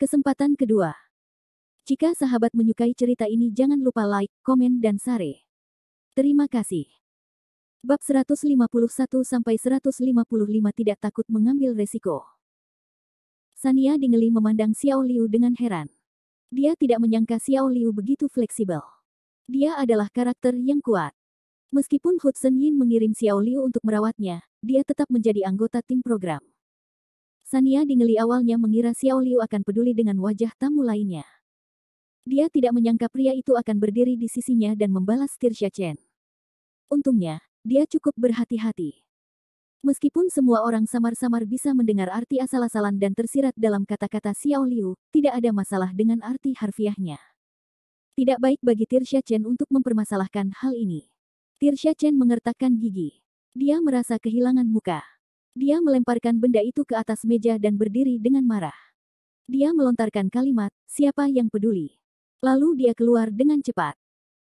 Kesempatan kedua. Jika sahabat menyukai cerita ini jangan lupa like, komen dan share. Terima kasih. Bab 151-155 tidak takut mengambil resiko. Sania Dingeli memandang Xiao Liu dengan heran. Dia tidak menyangka Xiao Liu begitu fleksibel. Dia adalah karakter yang kuat. Meskipun Hudson Yin mengirim Xiao Liu untuk merawatnya, dia tetap menjadi anggota tim program. Sania Dingeli awalnya mengira Xiao Liu akan peduli dengan wajah tamu lainnya. Dia tidak menyangka pria itu akan berdiri di sisinya dan membalas Tirsha Chen. Untungnya, dia cukup berhati-hati. Meskipun semua orang samar-samar bisa mendengar arti asal-asalan dan tersirat dalam kata-kata Xiao Liu, tidak ada masalah dengan arti harfiahnya. Tidak baik bagi Tirsha Chen untuk mempermasalahkan hal ini. Tirsha Chen mengertakkan gigi. Dia merasa kehilangan muka. Dia melemparkan benda itu ke atas meja dan berdiri dengan marah. Dia melontarkan kalimat, "Siapa yang peduli?" Lalu dia keluar dengan cepat.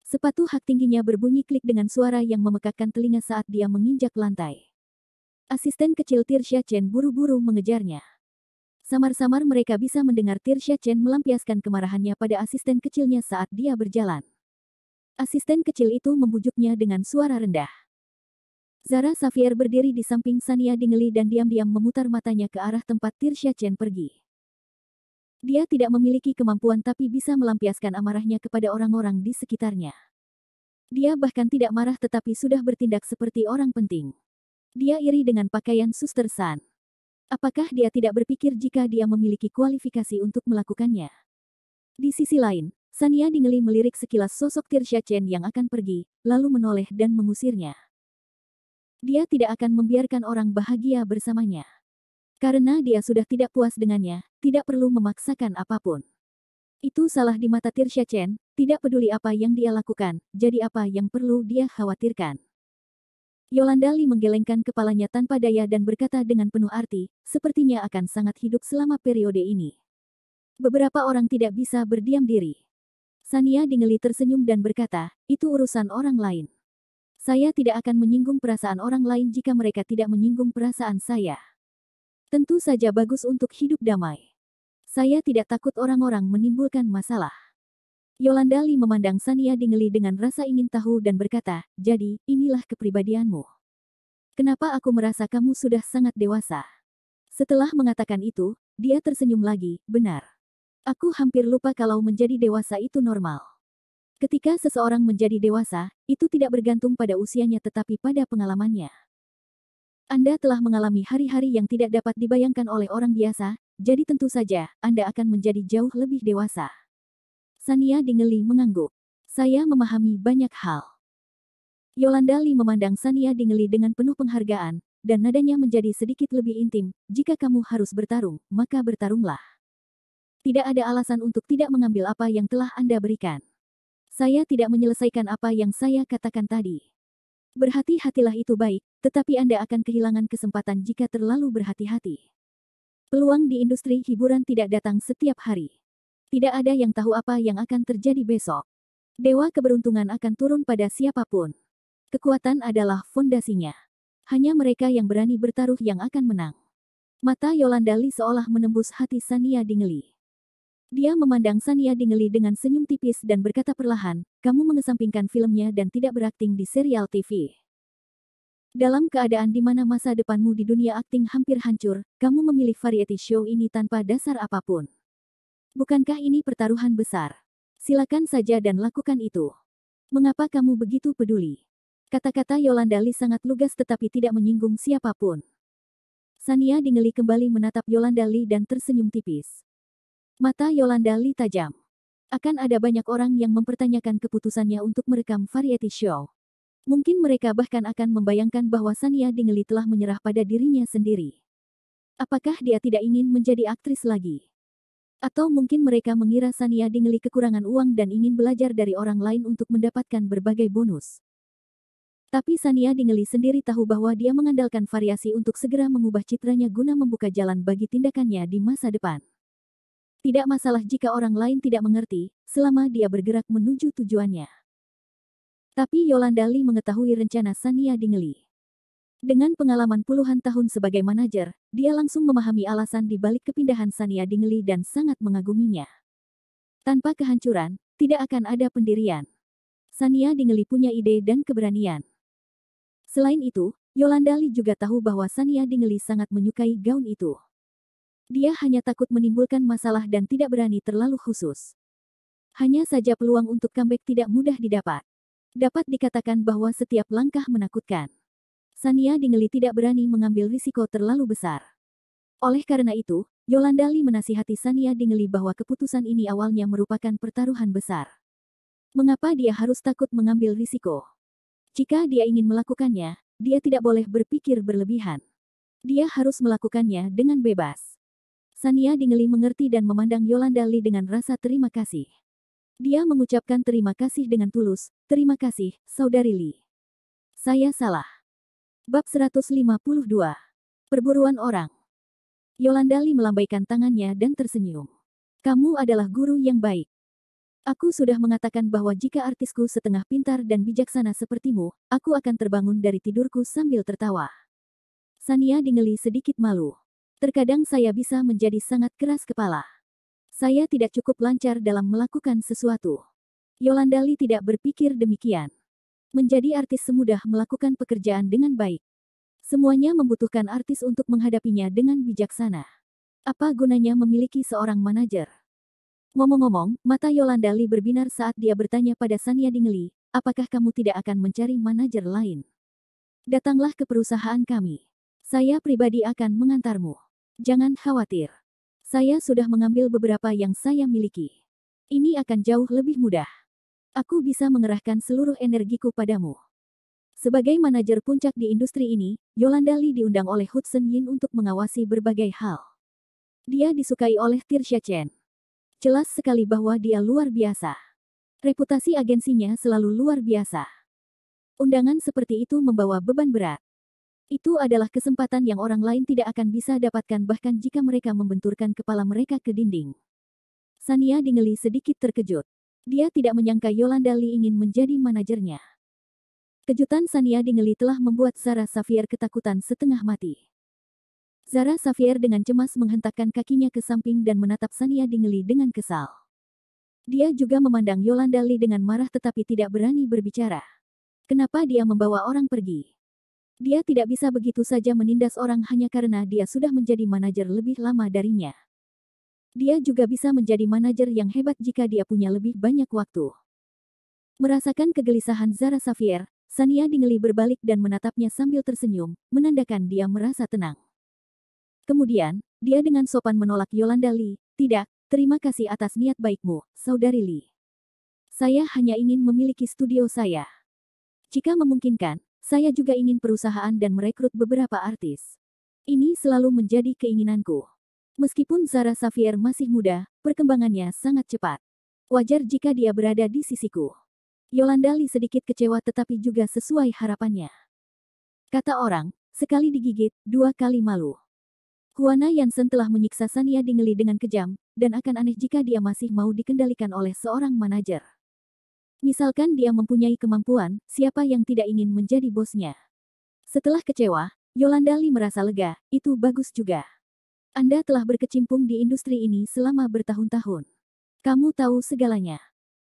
Sepatu hak tingginya berbunyi klik dengan suara yang memekakkan telinga saat dia menginjak lantai. Asisten kecil Tirsha Chen buru-buru mengejarnya. Samar-samar mereka bisa mendengar Tirsha Chen melampiaskan kemarahannya pada asisten kecilnya saat dia berjalan. Asisten kecil itu membujuknya dengan suara rendah. Zara Xavier berdiri di samping Sania Dingeli dan diam-diam memutar matanya ke arah tempat Tirsha Chen pergi. Dia tidak memiliki kemampuan tapi bisa melampiaskan amarahnya kepada orang-orang di sekitarnya. Dia bahkan tidak marah tetapi sudah bertindak seperti orang penting. Dia iri dengan pakaian Suster San. Apakah dia tidak berpikir jika dia memiliki kualifikasi untuk melakukannya? Di sisi lain, Sania Dingeli melirik sekilas sosok Tirsha Chen yang akan pergi, lalu menoleh dan mengusirnya. Dia tidak akan membiarkan orang bahagia bersamanya. Karena dia sudah tidak puas dengannya, tidak perlu memaksakan apapun. Itu salah di mata Tirsha Chen, tidak peduli apa yang dia lakukan, jadi apa yang perlu dia khawatirkan. Yolanda Li menggelengkan kepalanya tanpa daya dan berkata dengan penuh arti, sepertinya akan sangat hidup selama periode ini. Beberapa orang tidak bisa berdiam diri. Sania Dingeli tersenyum dan berkata, itu urusan orang lain. Saya tidak akan menyinggung perasaan orang lain jika mereka tidak menyinggung perasaan saya. Tentu saja bagus untuk hidup damai. Saya tidak takut orang-orang menimbulkan masalah. Yolanda Li memandang Sania Dingeli dengan rasa ingin tahu dan berkata, jadi, inilah kepribadianmu. Kenapa aku merasa kamu sudah sangat dewasa? Setelah mengatakan itu, dia tersenyum lagi, benar. Aku hampir lupa kalau menjadi dewasa itu normal. Ketika seseorang menjadi dewasa, itu tidak bergantung pada usianya tetapi pada pengalamannya. Anda telah mengalami hari-hari yang tidak dapat dibayangkan oleh orang biasa, jadi tentu saja, Anda akan menjadi jauh lebih dewasa. Sania Dingeli mengangguk. Saya memahami banyak hal. Yolanda Li memandang Sania Dingeli dengan penuh penghargaan, dan nadanya menjadi sedikit lebih intim, jika kamu harus bertarung, maka bertarunglah. Tidak ada alasan untuk tidak mengambil apa yang telah Anda berikan. Saya tidak menyelesaikan apa yang saya katakan tadi. Berhati-hatilah itu baik, tetapi Anda akan kehilangan kesempatan jika terlalu berhati-hati. Peluang di industri hiburan tidak datang setiap hari. Tidak ada yang tahu apa yang akan terjadi besok. Dewa keberuntungan akan turun pada siapapun. Kekuatan adalah fondasinya. Hanya mereka yang berani bertaruh yang akan menang. Mata Yolanda Li seolah menembus hati Sania Dingeli. Dia memandang Sania Dingeli dengan senyum tipis dan berkata perlahan, kamu mengesampingkan filmnya dan tidak berakting di serial TV. Dalam keadaan di mana masa depanmu di dunia akting hampir hancur, kamu memilih variety show ini tanpa dasar apapun. Bukankah ini pertaruhan besar? Silakan saja dan lakukan itu. Mengapa kamu begitu peduli? Kata-kata Yolanda Li sangat lugas tetapi tidak menyinggung siapapun. Sania Dingeli kembali menatap Yolanda Li dan tersenyum tipis. Mata Yolanda Li tajam. Akan ada banyak orang yang mempertanyakan keputusannya untuk merekam variety show. Mungkin mereka bahkan akan membayangkan bahwa Sania Dingeli telah menyerah pada dirinya sendiri. Apakah dia tidak ingin menjadi aktris lagi? Atau mungkin mereka mengira Sania Dingeli kekurangan uang dan ingin belajar dari orang lain untuk mendapatkan berbagai bonus. Tapi Sania Dingeli sendiri tahu bahwa dia mengandalkan variasi untuk segera mengubah citranya guna membuka jalan bagi tindakannya di masa depan. Tidak masalah jika orang lain tidak mengerti, selama dia bergerak menuju tujuannya. Tapi Yolanda Li mengetahui rencana Sania Dingeli. Dengan pengalaman puluhan tahun sebagai manajer, dia langsung memahami alasan di balik kepindahan Sania Dingley dan sangat mengaguminya. Tanpa kehancuran, tidak akan ada pendirian. Sania Dingley punya ide dan keberanian. Selain itu, Yolanda Lee juga tahu bahwa Sania Dingley sangat menyukai gaun itu. Dia hanya takut menimbulkan masalah dan tidak berani terlalu khusus. Hanya saja peluang untuk comeback tidak mudah didapat. Dapat dikatakan bahwa setiap langkah menakutkan. Sania Dingley tidak berani mengambil risiko terlalu besar. Oleh karena itu, Yolanda Lee menasihati Sania Dingley bahwa keputusan ini awalnya merupakan pertaruhan besar. Mengapa dia harus takut mengambil risiko? Jika dia ingin melakukannya, dia tidak boleh berpikir berlebihan. Dia harus melakukannya dengan bebas. Sania Dingley mengerti dan memandang Yolanda Lee dengan rasa terima kasih. Dia mengucapkan terima kasih dengan tulus. Terima kasih, Saudari Lee. Saya salah. Bab 152. Perburuan orang. Yolanda Lee melambaikan tangannya dan tersenyum. Kamu adalah guru yang baik. Aku sudah mengatakan bahwa jika artisku setengah pintar dan bijaksana sepertimu, aku akan terbangun dari tidurku sambil tertawa. Sania Dingley sedikit malu. Terkadang saya bisa menjadi sangat keras kepala. Saya tidak cukup lancar dalam melakukan sesuatu. Yolanda Lee tidak berpikir demikian. Menjadi artis semudah melakukan pekerjaan dengan baik. Semuanya membutuhkan artis untuk menghadapinya dengan bijaksana. Apa gunanya memiliki seorang manajer? Ngomong-ngomong, mata Yolanda Lee berbinar saat dia bertanya pada Sania Dingley, apakah kamu tidak akan mencari manajer lain? Datanglah ke perusahaan kami. Saya pribadi akan mengantarmu. Jangan khawatir. Saya sudah mengambil beberapa yang saya miliki. Ini akan jauh lebih mudah. Aku bisa mengerahkan seluruh energiku padamu. Sebagai manajer puncak di industri ini, Yolanda Lee diundang oleh Hudson Yin untuk mengawasi berbagai hal. Dia disukai oleh Tirsha Chen. Jelas sekali bahwa dia luar biasa. Reputasi agensinya selalu luar biasa. Undangan seperti itu membawa beban berat. Itu adalah kesempatan yang orang lain tidak akan bisa dapatkan bahkan jika mereka membenturkan kepala mereka ke dinding. Sania Dingley sedikit terkejut. Dia tidak menyangka Yolanda Lee ingin menjadi manajernya. Kejutan Sania Dingley telah membuat Zara Xavier ketakutan setengah mati. Zara Xavier dengan cemas menghentakkan kakinya ke samping dan menatap Sania Dingley dengan kesal. Dia juga memandang Yolanda Lee dengan marah tetapi tidak berani berbicara. Kenapa dia membawa orang pergi? Dia tidak bisa begitu saja menindas orang hanya karena dia sudah menjadi manajer lebih lama darinya. Dia juga bisa menjadi manajer yang hebat jika dia punya lebih banyak waktu. Merasakan kegelisahan Zara Xavier, Sania Dingley berbalik dan menatapnya sambil tersenyum, menandakan dia merasa tenang. Kemudian, dia dengan sopan menolak Yolanda Lee, "Tidak, terima kasih atas niat baikmu, Saudari Lee. Saya hanya ingin memiliki studio saya. Jika memungkinkan, saya juga ingin perusahaan dan merekrut beberapa artis. Ini selalu menjadi keinginanku." Meskipun Zara Xavier masih muda, perkembangannya sangat cepat. Wajar jika dia berada di sisiku. Yolanda Lee sedikit kecewa tetapi juga sesuai harapannya. Kata orang, sekali digigit, dua kali malu. Juana Yansen telah menyiksa Sania Dingley dengan kejam, dan akan aneh jika dia masih mau dikendalikan oleh seorang manajer. Misalkan dia mempunyai kemampuan, siapa yang tidak ingin menjadi bosnya? Setelah kecewa, Yolanda Lee merasa lega, itu bagus juga. Anda telah berkecimpung di industri ini selama bertahun-tahun. Kamu tahu segalanya.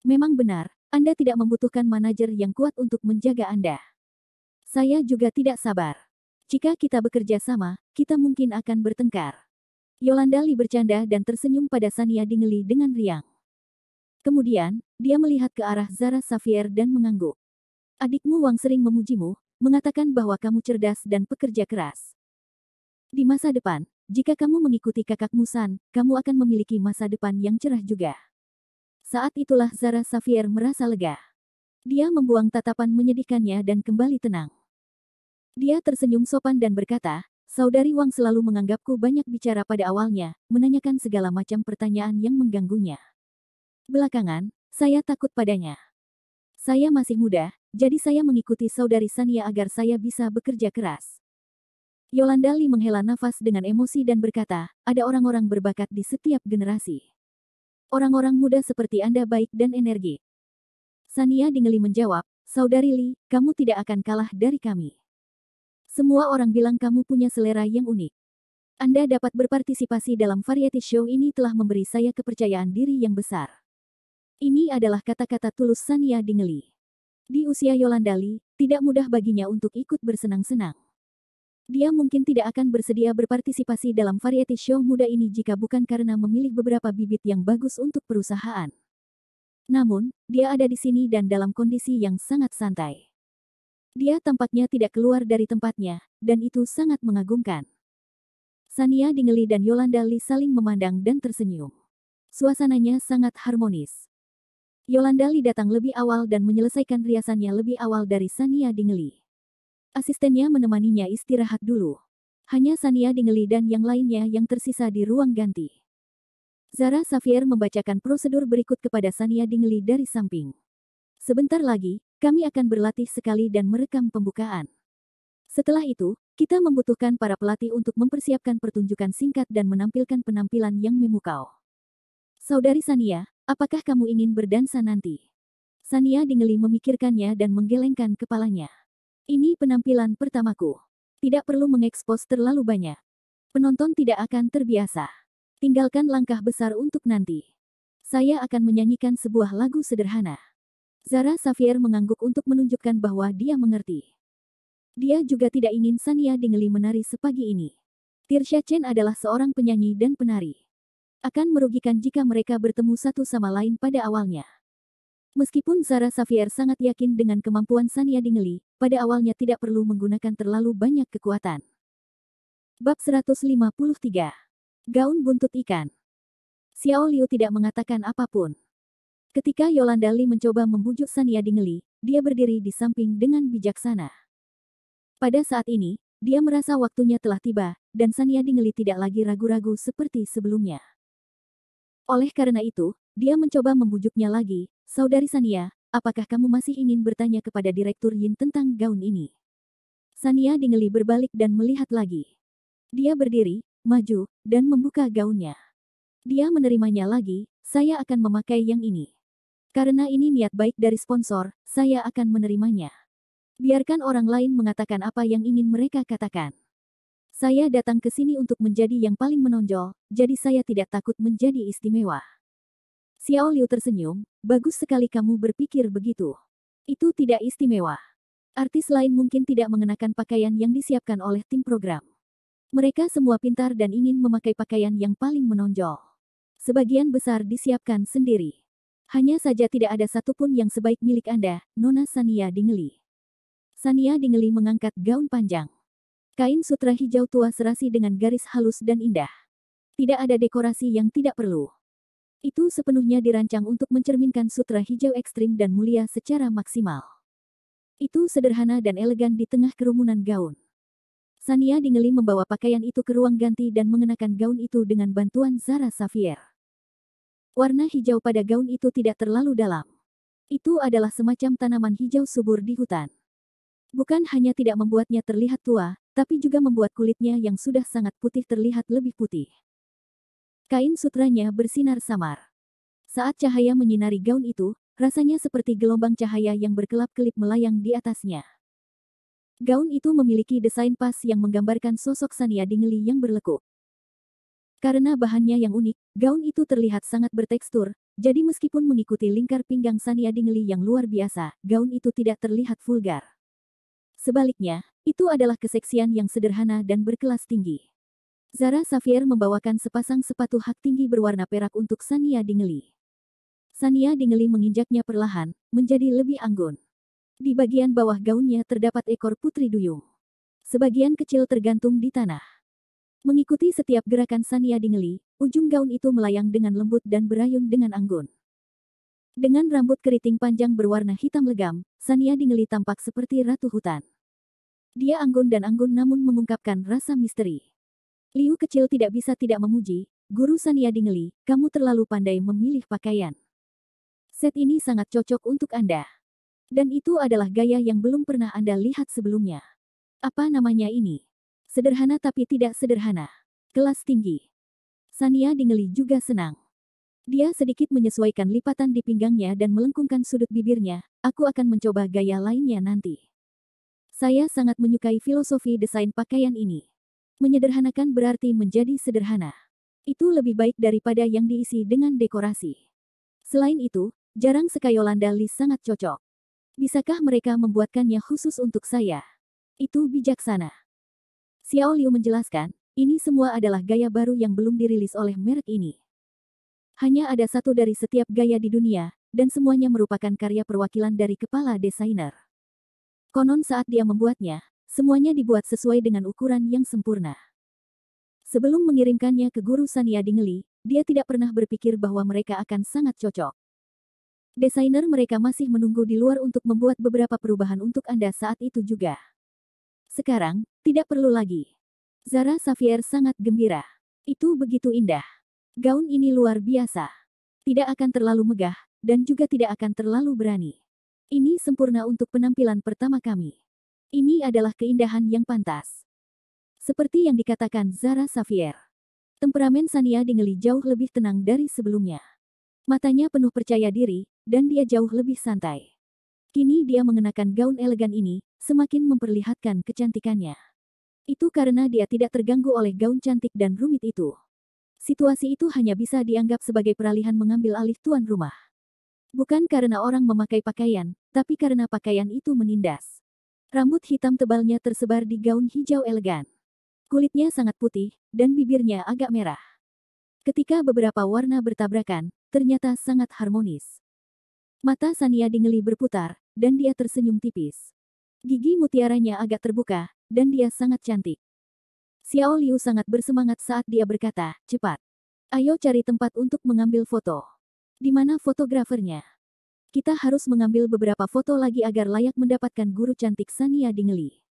Memang benar, Anda tidak membutuhkan manajer yang kuat untuk menjaga Anda. Saya juga tidak sabar. Jika kita bekerja sama, kita mungkin akan bertengkar. Yolanda Lee bercanda dan tersenyum pada Sania Dingley dengan riang. Kemudian, dia melihat ke arah Zara Xavier dan mengangguk. Adikmu Wang sering memujimu, mengatakan bahwa kamu cerdas dan pekerja keras. Di masa depan, jika kamu mengikuti kakakmu San, kamu akan memiliki masa depan yang cerah juga. Saat itulah Zara Xavier merasa lega. Dia membuang tatapan menyedihkannya dan kembali tenang. Dia tersenyum sopan dan berkata, "Saudari Wang selalu menganggapku banyak bicara pada awalnya, menanyakan segala macam pertanyaan yang mengganggunya. Belakangan, saya takut padanya. Saya masih muda, jadi saya mengikuti Saudari Sania agar saya bisa bekerja keras." Yolanda Lee menghela nafas dengan emosi dan berkata, "Ada orang-orang berbakat di setiap generasi. Orang-orang muda seperti Anda baik dan energi." Sania Dingley menjawab, "Saudari Lee, kamu tidak akan kalah dari kami. Semua orang bilang kamu punya selera yang unik. Anda dapat berpartisipasi dalam variety show ini telah memberi saya kepercayaan diri yang besar. Ini adalah kata-kata tulus Sania Dingley. Di usia Yolanda Lee, tidak mudah baginya untuk ikut bersenang-senang. Dia mungkin tidak akan bersedia berpartisipasi dalam variety show muda ini jika bukan karena memilih beberapa bibit yang bagus untuk perusahaan. Namun, dia ada di sini dan dalam kondisi yang sangat santai. Dia tampaknya tidak keluar dari tempatnya, dan itu sangat mengagumkan. Sania Dingley dan Yolanda Lee saling memandang dan tersenyum. Suasananya sangat harmonis. Yolanda Lee datang lebih awal dan menyelesaikan riasannya lebih awal dari Sania Dingley. Asistennya menemaninya istirahat dulu. Hanya Sania Dingley dan yang lainnya yang tersisa di ruang ganti. Zara Xavier membacakan prosedur berikut kepada Sania Dingley dari samping. Sebentar lagi, kami akan berlatih sekali dan merekam pembukaan. Setelah itu, kita membutuhkan para pelatih untuk mempersiapkan pertunjukan singkat dan menampilkan penampilan yang memukau. Saudari Sania, apakah kamu ingin berdansa nanti? Sania Dingley memikirkannya dan menggelengkan kepalanya. Ini penampilan pertamaku. Tidak perlu mengekspos terlalu banyak. Penonton tidak akan terbiasa. Tinggalkan langkah besar untuk nanti. Saya akan menyanyikan sebuah lagu sederhana. Zara Xavier mengangguk untuk menunjukkan bahwa dia mengerti. Dia juga tidak ingin Sania Dingley menari sepagi ini. Tirsha Chen adalah seorang penyanyi dan penari. Akan merugikan jika mereka bertemu satu sama lain pada awalnya. Meskipun Zara Xavier sangat yakin dengan kemampuan Sania Dingley, pada awalnya tidak perlu menggunakan terlalu banyak kekuatan. Bab 153. Gaun buntut ikan. Xiao Liu tidak mengatakan apapun. Ketika Yolanda Lee mencoba membujuk Sania Dingley, dia berdiri di samping dengan bijaksana. Pada saat ini, dia merasa waktunya telah tiba, dan Sania Dingley tidak lagi ragu-ragu seperti sebelumnya. Oleh karena itu, dia mencoba membujuknya lagi, Saudari Sania, apakah kamu masih ingin bertanya kepada Direktur Yin tentang gaun ini? Sania Dingley berbalik dan melihat lagi. Dia berdiri, maju, dan membuka gaunnya. Dia menerimanya lagi, saya akan memakai yang ini. Karena ini niat baik dari sponsor, saya akan menerimanya. Biarkan orang lain mengatakan apa yang ingin mereka katakan. Saya datang ke sini untuk menjadi yang paling menonjol, jadi saya tidak takut menjadi istimewa. Xiao Liu tersenyum, bagus sekali kamu berpikir begitu. Itu tidak istimewa. Artis lain mungkin tidak mengenakan pakaian yang disiapkan oleh tim program. Mereka semua pintar dan ingin memakai pakaian yang paling menonjol. Sebagian besar disiapkan sendiri. Hanya saja tidak ada satupun yang sebaik milik Anda, Nona Sania Dingley. Sania Dingley mengangkat gaun panjang. Kain sutra hijau tua serasi dengan garis halus dan indah. Tidak ada dekorasi yang tidak perlu. Itu sepenuhnya dirancang untuk mencerminkan sutra hijau ekstrim dan mulia secara maksimal. Itu sederhana dan elegan di tengah kerumunan gaun. Sania Dingley membawa pakaian itu ke ruang ganti dan mengenakan gaun itu dengan bantuan Zara Xavier. Warna hijau pada gaun itu tidak terlalu dalam. Itu adalah semacam tanaman hijau subur di hutan. Bukan hanya tidak membuatnya terlihat tua, tapi juga membuat kulitnya yang sudah sangat putih terlihat lebih putih. Kain sutranya bersinar samar. Saat cahaya menyinari gaun itu, rasanya seperti gelombang cahaya yang berkelap-kelip melayang di atasnya. Gaun itu memiliki desain pas yang menggambarkan sosok Sania Dingley yang berlekuk. Karena bahannya yang unik, gaun itu terlihat sangat bertekstur, jadi meskipun mengikuti lingkar pinggang Sania Dingley yang luar biasa, gaun itu tidak terlihat vulgar. Sebaliknya, itu adalah keseksian yang sederhana dan berkelas tinggi. Zara Xavier membawakan sepasang sepatu hak tinggi berwarna perak untuk Sania Dingley. Sania Dingley menginjaknya perlahan, menjadi lebih anggun. Di bagian bawah gaunnya terdapat ekor putri duyung. Sebagian kecil tergantung di tanah. Mengikuti setiap gerakan Sania Dingley, ujung gaun itu melayang dengan lembut dan berayun dengan anggun. Dengan rambut keriting panjang berwarna hitam legam, Sania Dingley tampak seperti ratu hutan. Dia anggun dan anggun namun mengungkapkan rasa misteri. Liu kecil tidak bisa tidak memuji, Guru Sania Dingley, kamu terlalu pandai memilih pakaian. Set ini sangat cocok untuk Anda. Dan itu adalah gaya yang belum pernah Anda lihat sebelumnya. Apa namanya ini? Sederhana tapi tidak sederhana. Kelas tinggi. Sania Dingley juga senang. Dia sedikit menyesuaikan lipatan di pinggangnya dan melengkungkan sudut bibirnya, aku akan mencoba gaya lainnya nanti. Saya sangat menyukai filosofi desain pakaian ini. Menyederhanakan berarti menjadi sederhana. Itu lebih baik daripada yang diisi dengan dekorasi. Selain itu, jarang sekali Yolanda Lee sangat cocok. Bisakah mereka membuatkannya khusus untuk saya? Itu bijaksana. Xiao Liu menjelaskan, ini semua adalah gaya baru yang belum dirilis oleh merek ini. Hanya ada satu dari setiap gaya di dunia, dan semuanya merupakan karya perwakilan dari kepala desainer. Konon saat dia membuatnya, semuanya dibuat sesuai dengan ukuran yang sempurna. Sebelum mengirimkannya ke guru Sania Dingeli, dia tidak pernah berpikir bahwa mereka akan sangat cocok. Desainer mereka masih menunggu di luar untuk membuat beberapa perubahan untuk Anda saat itu juga. Sekarang, tidak perlu lagi. Zara Xavier sangat gembira. Itu begitu indah. Gaun ini luar biasa. Tidak akan terlalu megah, dan juga tidak akan terlalu berani. Ini sempurna untuk penampilan pertama kami. Ini adalah keindahan yang pantas. Seperti yang dikatakan Zara Xavier. Temperamen Sania Dingeli jauh lebih tenang dari sebelumnya. Matanya penuh percaya diri, dan dia jauh lebih santai. Kini dia mengenakan gaun elegan ini, semakin memperlihatkan kecantikannya. Itu karena dia tidak terganggu oleh gaun cantik dan rumit itu. Situasi itu hanya bisa dianggap sebagai peralihan mengambil alih tuan rumah. Bukan karena orang memakai pakaian, tapi karena pakaian itu menindas. Rambut hitam tebalnya tersebar di gaun hijau elegan. Kulitnya sangat putih, dan bibirnya agak merah. Ketika beberapa warna bertabrakan, ternyata sangat harmonis. Mata Sania Dingeli berputar, dan dia tersenyum tipis. Gigi mutiaranya agak terbuka, dan dia sangat cantik. Xiao Liu sangat bersemangat saat dia berkata, cepat. Ayo cari tempat untuk mengambil foto. Di mana fotografernya? Kita harus mengambil beberapa foto lagi agar layak mendapatkan guru cantik Sania Dingeli.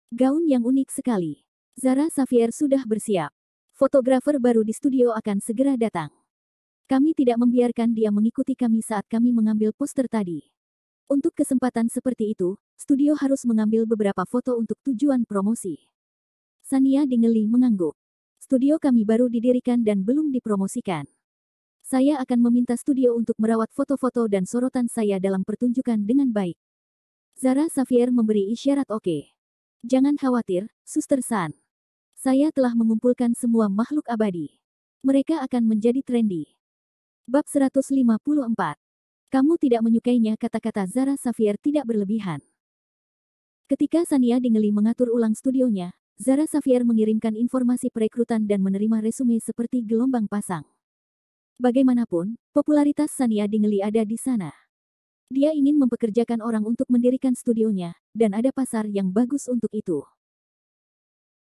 Gaun yang unik sekali. Zara Xavier sudah bersiap. Fotografer baru di studio akan segera datang. Kami tidak membiarkan dia mengikuti kami saat kami mengambil poster tadi. Untuk kesempatan seperti itu, studio harus mengambil beberapa foto untuk tujuan promosi. Sania Dingeli mengangguk. Studio kami baru didirikan dan belum dipromosikan. Saya akan meminta studio untuk merawat foto-foto dan sorotan saya dalam pertunjukan dengan baik. Zara Xavier memberi isyarat oke. Jangan khawatir, Suster San. Saya telah mengumpulkan semua makhluk abadi. Mereka akan menjadi trendy. Bab 154. Kamu tidak menyukainya, kata-kata Zara Xavier tidak berlebihan. Ketika Sania Dingeli mengatur ulang studionya, Zara Xavier mengirimkan informasi perekrutan dan menerima resume seperti gelombang pasang. Bagaimanapun, popularitas Sania Dingeli ada di sana. Dia ingin mempekerjakan orang untuk mendirikan studionya, dan ada pasar yang bagus untuk itu.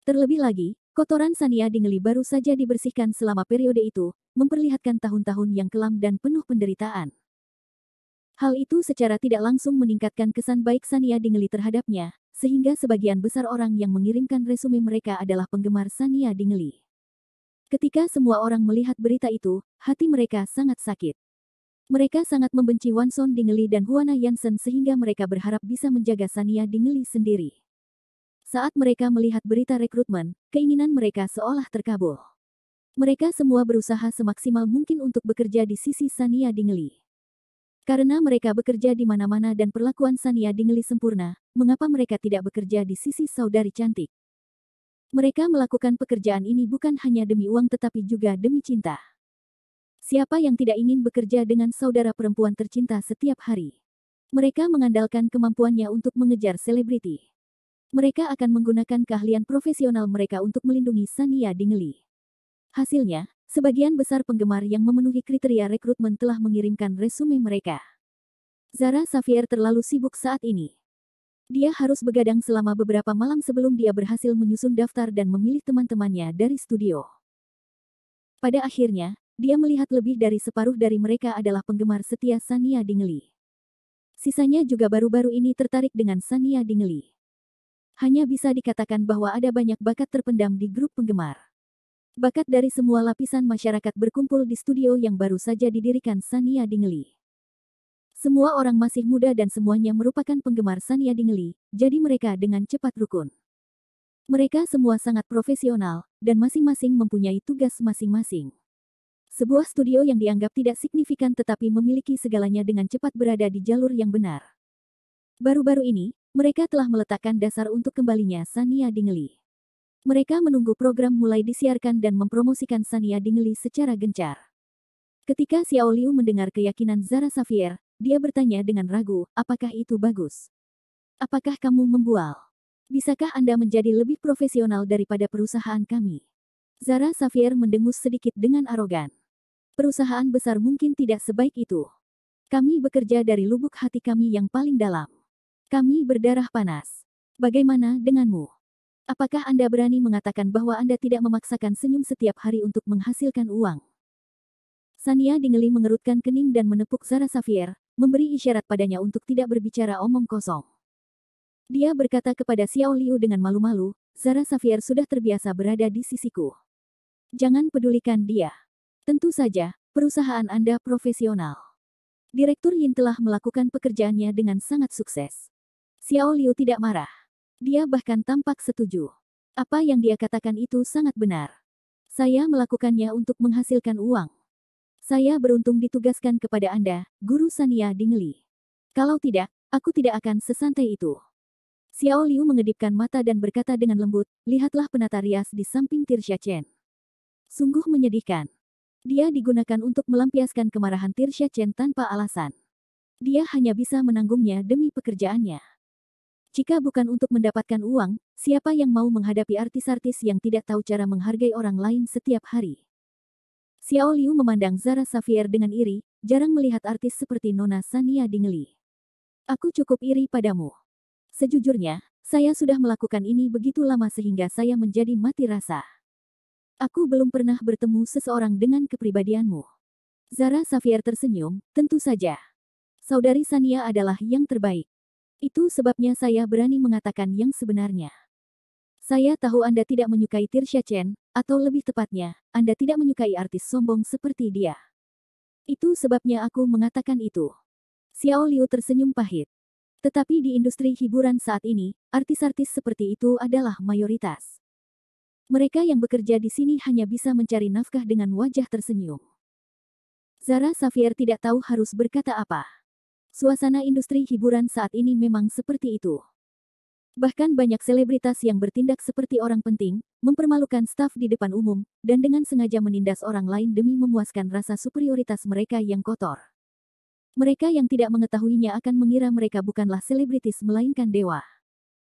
Terlebih lagi, kotoran Sania Dingeli baru saja dibersihkan selama periode itu, memperlihatkan tahun-tahun yang kelam dan penuh penderitaan. Hal itu secara tidak langsung meningkatkan kesan baik Sania Dingeli terhadapnya, sehingga sebagian besar orang yang mengirimkan resume mereka adalah penggemar Sania Dingeli. Ketika semua orang melihat berita itu, hati mereka sangat sakit. Mereka sangat membenci Wanson Dingeli dan Huana Yansen sehingga mereka berharap bisa menjaga Sania Dingeli sendiri. Saat mereka melihat berita rekrutmen, keinginan mereka seolah terkabul. Mereka semua berusaha semaksimal mungkin untuk bekerja di sisi Sania Dingeli. Karena mereka bekerja di mana-mana dan perlakuan Sania Dingeli sempurna, mengapa mereka tidak bekerja di sisi saudari cantik? Mereka melakukan pekerjaan ini bukan hanya demi uang tetapi juga demi cinta. Siapa yang tidak ingin bekerja dengan saudara perempuan tercinta setiap hari? Mereka mengandalkan kemampuannya untuk mengejar selebriti. Mereka akan menggunakan keahlian profesional mereka untuk melindungi Sania Dingeli. Hasilnya, sebagian besar penggemar yang memenuhi kriteria rekrutmen telah mengirimkan resume mereka. Zara Xavier terlalu sibuk saat ini. Dia harus begadang selama beberapa malam sebelum dia berhasil menyusun daftar dan memilih teman-temannya dari studio. Pada akhirnya, dia melihat lebih dari separuh dari mereka adalah penggemar setia Sania Dingeli. Sisanya juga baru-baru ini tertarik dengan Sania Dingeli. Hanya bisa dikatakan bahwa ada banyak bakat terpendam di grup penggemar. Bakat dari semua lapisan masyarakat berkumpul di studio yang baru saja didirikan Sania Dingeli. Semua orang masih muda dan semuanya merupakan penggemar Sania Dingeli, jadi mereka dengan cepat rukun. Mereka semua sangat profesional, dan masing-masing mempunyai tugas masing-masing. Sebuah studio yang dianggap tidak signifikan tetapi memiliki segalanya dengan cepat berada di jalur yang benar. Baru-baru ini, Mereka telah meletakkan dasar untuk kembalinya Sania Dingeli. Mereka menunggu program mulai disiarkan dan mempromosikan Sania Dingeli secara gencar. Ketika Xiao Liu mendengar keyakinan Zara Xavier, dia bertanya dengan ragu, apakah itu bagus? Apakah kamu membual? Bisakah Anda menjadi lebih profesional daripada perusahaan kami? Zara Xavier mendengus sedikit dengan arogan. Perusahaan besar mungkin tidak sebaik itu. Kami bekerja dari lubuk hati kami yang paling dalam. Kami berdarah panas. Bagaimana denganmu? Apakah Anda berani mengatakan bahwa Anda tidak memaksakan senyum setiap hari untuk menghasilkan uang? Sania Dingeli mengerutkan kening dan menepuk Zara Xavier, memberi isyarat padanya untuk tidak berbicara omong kosong. Dia berkata kepada Xiao Liu dengan malu-malu, Zara Xavier sudah terbiasa berada di sisiku. Jangan pedulikan dia. Tentu saja, perusahaan Anda profesional. Direktur Yin telah melakukan pekerjaannya dengan sangat sukses. Xiao Liu tidak marah. Dia bahkan tampak setuju. Apa yang dia katakan itu sangat benar. Saya melakukannya untuk menghasilkan uang. Saya beruntung ditugaskan kepada Anda, Guru Sania Dingeli. Kalau tidak, aku tidak akan sesantai itu. Xiao Liu mengedipkan mata dan berkata dengan lembut, lihatlah penata rias di samping Tirsha Chen. Sungguh menyedihkan. Dia digunakan untuk melampiaskan kemarahan Tirsha Chen tanpa alasan. Dia hanya bisa menanggungnya demi pekerjaannya. Jika bukan untuk mendapatkan uang, siapa yang mau menghadapi artis-artis yang tidak tahu cara menghargai orang lain setiap hari? Xiao Liu memandang Zara Xavier dengan iri, jarang melihat artis seperti Nona Sania Dingeli. Aku cukup iri padamu. Sejujurnya, saya sudah melakukan ini begitu lama sehingga saya menjadi mati rasa. Aku belum pernah bertemu seseorang dengan kepribadianmu. Zara Xavier tersenyum, tentu saja. Saudari Sania adalah yang terbaik. Itu sebabnya saya berani mengatakan yang sebenarnya. Saya tahu Anda tidak menyukai Tirsha Chen, atau lebih tepatnya, Anda tidak menyukai artis sombong seperti dia. Itu sebabnya aku mengatakan itu. Xiao Liu tersenyum pahit. Tetapi di industri hiburan saat ini, artis-artis seperti itu adalah mayoritas. Mereka yang bekerja di sini hanya bisa mencari nafkah dengan wajah tersenyum. Zara Xavier tidak tahu harus berkata apa. Suasana industri hiburan saat ini memang seperti itu. Bahkan banyak selebritas yang bertindak seperti orang penting, mempermalukan staf di depan umum, dan dengan sengaja menindas orang lain demi memuaskan rasa superioritas mereka yang kotor. Mereka yang tidak mengetahuinya akan mengira mereka bukanlah selebritis melainkan dewa.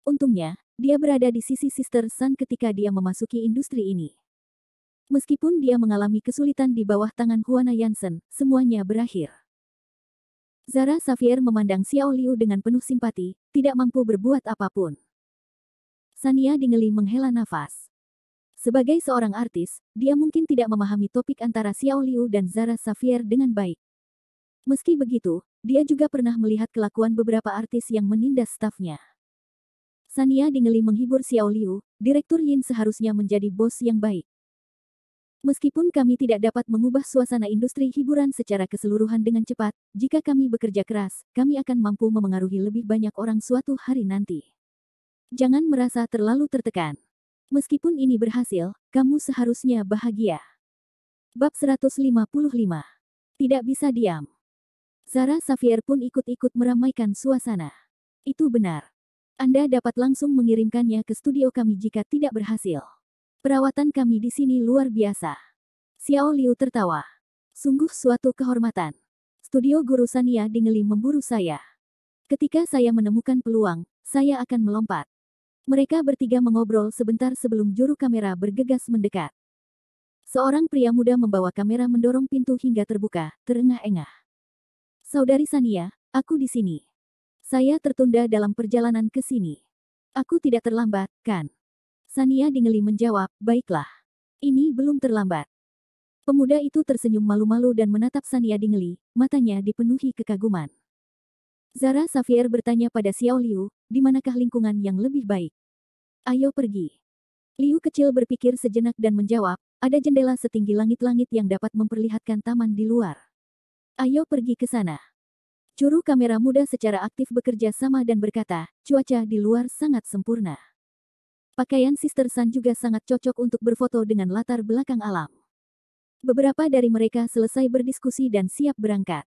Untungnya, dia berada di sisi Sister Sun ketika dia memasuki industri ini. Meskipun dia mengalami kesulitan di bawah tangan Huana Yansen, semuanya berakhir. Zara Xavier memandang Xiao Liu dengan penuh simpati, tidak mampu berbuat apapun. Sania Dingeli menghela nafas. Sebagai seorang artis, dia mungkin tidak memahami topik antara Xiao Liu dan Zara Xavier dengan baik. Meski begitu, dia juga pernah melihat kelakuan beberapa artis yang menindas stafnya. Sania Dingeli menghibur Xiao Liu, Direktur Yin seharusnya menjadi bos yang baik. Meskipun kami tidak dapat mengubah suasana industri hiburan secara keseluruhan dengan cepat, jika kami bekerja keras, kami akan mampu memengaruhi lebih banyak orang suatu hari nanti. Jangan merasa terlalu tertekan. Meskipun ini berhasil, kamu seharusnya bahagia. Bab 155. Tidak bisa diam. Zara Xavier pun ikut-ikut meramaikan suasana. Itu benar. Anda dapat langsung mengirimkannya ke studio kami jika tidak berhasil. Perawatan kami di sini luar biasa. Xiao Liu tertawa. Sungguh suatu kehormatan. Studio Guru Sania Dingeli memburu saya. Ketika saya menemukan peluang, saya akan melompat. Mereka bertiga mengobrol sebentar sebelum juru kamera bergegas mendekat. Seorang pria muda membawa kamera mendorong pintu hingga terbuka, terengah-engah. Saudari Sania, aku di sini. Saya tertunda dalam perjalanan ke sini. Aku tidak terlambat, kan? Sania Dingeli menjawab, baiklah. Ini belum terlambat. Pemuda itu tersenyum malu-malu dan menatap Sania Dingeli, matanya dipenuhi kekaguman. Zara Xavier bertanya pada Xiao Liu, di manakah lingkungan yang lebih baik? Ayo pergi. Liu kecil berpikir sejenak dan menjawab, ada jendela setinggi langit-langit yang dapat memperlihatkan taman di luar. Ayo pergi ke sana. Juru kamera muda secara aktif bekerja sama dan berkata, cuaca di luar sangat sempurna. Pakaian Sister Sun juga sangat cocok untuk berfoto dengan latar belakang alam. Beberapa dari mereka selesai berdiskusi dan siap berangkat.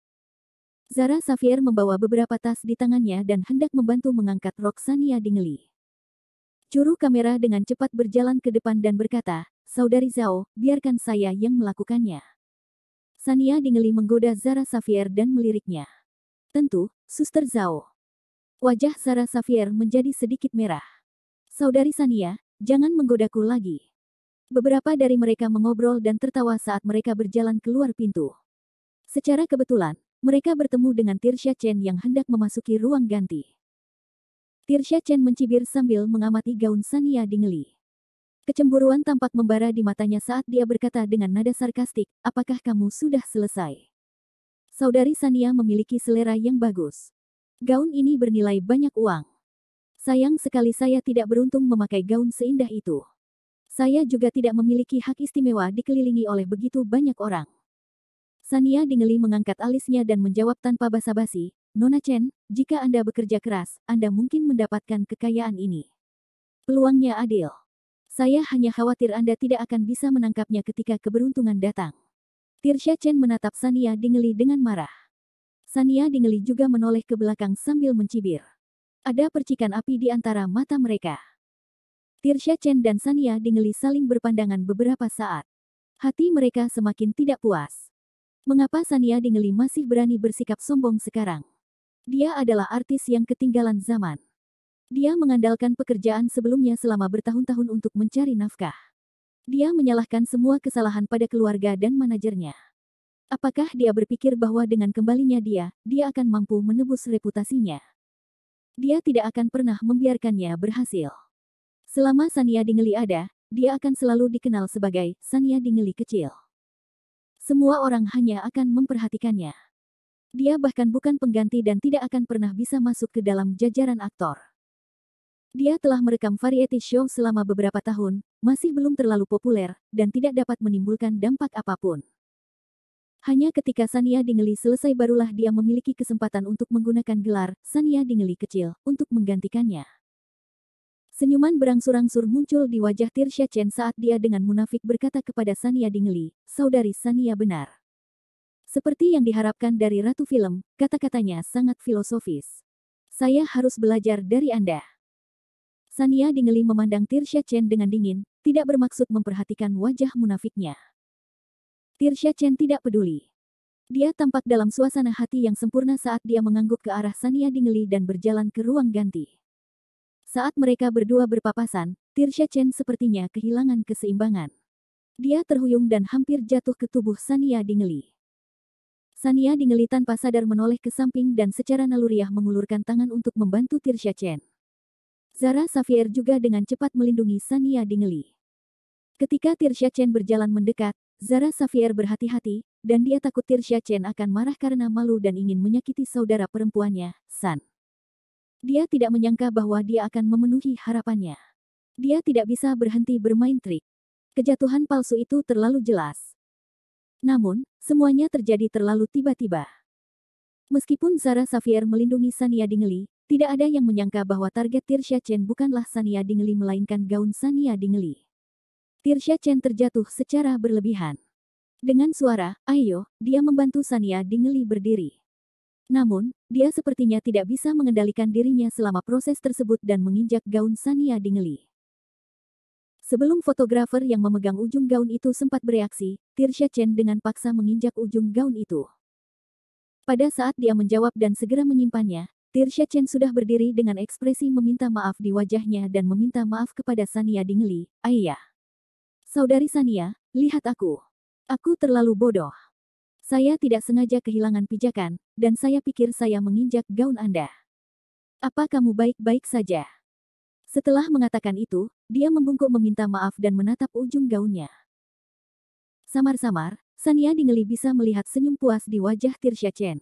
Zara Xavier membawa beberapa tas di tangannya dan hendak membantu mengangkat rok Sania Dingley. Juru kamera dengan cepat berjalan ke depan dan berkata, "Saudari Zhao, biarkan saya yang melakukannya." Sania Dingley menggoda Zara Xavier dan meliriknya. "Tentu, Suster Zhao." Wajah Zara Xavier menjadi sedikit merah. "Saudari Sania, jangan menggodaku lagi." Beberapa dari mereka mengobrol dan tertawa saat mereka berjalan keluar pintu. Secara kebetulan, mereka bertemu dengan Tirsha Chen yang hendak memasuki ruang ganti. Tirsha Chen mencibir sambil mengamati gaun Sania Dingley. Kecemburuan tampak membara di matanya saat dia berkata dengan nada sarkastik, "Apakah kamu sudah selesai?" Saudari Sania memiliki selera yang bagus. Gaun ini bernilai banyak uang. Sayang sekali saya tidak beruntung memakai gaun seindah itu. Saya juga tidak memiliki hak istimewa dikelilingi oleh begitu banyak orang. Sania Dingley mengangkat alisnya dan menjawab tanpa basa-basi, "Nona Chen, jika Anda bekerja keras, Anda mungkin mendapatkan kekayaan ini. Peluangnya adil. Saya hanya khawatir Anda tidak akan bisa menangkapnya ketika keberuntungan datang." Tirsha Chen menatap Sania Dingley dengan marah. Sania Dingley juga menoleh ke belakang sambil mencibir. Ada percikan api di antara mata mereka. Tirsha Chen dan Sania Dingley saling berpandangan beberapa saat. Hati mereka semakin tidak puas. Mengapa Sania Dingley masih berani bersikap sombong sekarang? Dia adalah artis yang ketinggalan zaman. Dia mengandalkan pekerjaan sebelumnya selama bertahun-tahun untuk mencari nafkah. Dia menyalahkan semua kesalahan pada keluarga dan manajernya. Apakah dia berpikir bahwa dengan kembalinya dia akan mampu menebus reputasinya? Dia tidak akan pernah membiarkannya berhasil. Selama Sania Dingley ada, dia akan selalu dikenal sebagai Sania Dingley kecil. Semua orang hanya akan memperhatikannya. Dia bahkan bukan pengganti dan tidak akan pernah bisa masuk ke dalam jajaran aktor. Dia telah merekam variety show selama beberapa tahun, masih belum terlalu populer, dan tidak dapat menimbulkan dampak apapun. Hanya ketika Sania Dingley selesai barulah dia memiliki kesempatan untuk menggunakan gelar Sania Dingley kecil untuk menggantikannya. Senyuman berangsur-angsur muncul di wajah Tirsha Chen saat dia dengan munafik berkata kepada Sania Dingley, "Saudari Sania benar. Seperti yang diharapkan dari Ratu Film, kata-katanya sangat filosofis. Saya harus belajar dari Anda." Sania Dingley memandang Tirsha Chen dengan dingin, tidak bermaksud memperhatikan wajah munafiknya. Tirsha Chen tidak peduli. Dia tampak dalam suasana hati yang sempurna saat dia mengangguk ke arah Sania Dingley dan berjalan ke ruang ganti. Saat mereka berdua berpapasan, Tirsha Chen sepertinya kehilangan keseimbangan. Dia terhuyung dan hampir jatuh ke tubuh Sania Dingley. Sania Dingley tanpa sadar menoleh ke samping dan secara naluriah mengulurkan tangan untuk membantu Tirsha Chen. Zara Xavier juga dengan cepat melindungi Sania Dingley. Ketika Tirsha Chen berjalan mendekat, Zara Xavier berhati-hati, dan dia takut Tirsha Chen akan marah karena malu dan ingin menyakiti saudara perempuannya, San. Dia tidak menyangka bahwa dia akan memenuhi harapannya. Dia tidak bisa berhenti bermain trik. Kejatuhan palsu itu terlalu jelas. Namun, semuanya terjadi terlalu tiba-tiba. Meskipun Zara Xavier melindungi Sania Dingley, tidak ada yang menyangka bahwa target Tirsha Chen bukanlah Sania Dingley melainkan gaun Sania Dingley. Tirsha Chen terjatuh secara berlebihan. Dengan suara, "Ayo," dia membantu Sania Dingley berdiri. Namun, dia sepertinya tidak bisa mengendalikan dirinya selama proses tersebut dan menginjak gaun Sania Dingley. Sebelum fotografer yang memegang ujung gaun itu sempat bereaksi, Tirsha Chen dengan paksa menginjak ujung gaun itu. Pada saat dia menjawab dan segera menyimpannya, Tirsha Chen sudah berdiri dengan ekspresi meminta maaf di wajahnya dan meminta maaf kepada Sania Dingley, "Ayah. Saudari Sania, lihat aku. Aku terlalu bodoh. Saya tidak sengaja kehilangan pijakan, dan saya pikir saya menginjak gaun Anda. Apa kamu baik-baik saja?" Setelah mengatakan itu, dia membungkuk meminta maaf dan menatap ujung gaunnya. Samar-samar, Sania Dingley bisa melihat senyum puas di wajah Tirsha Chen.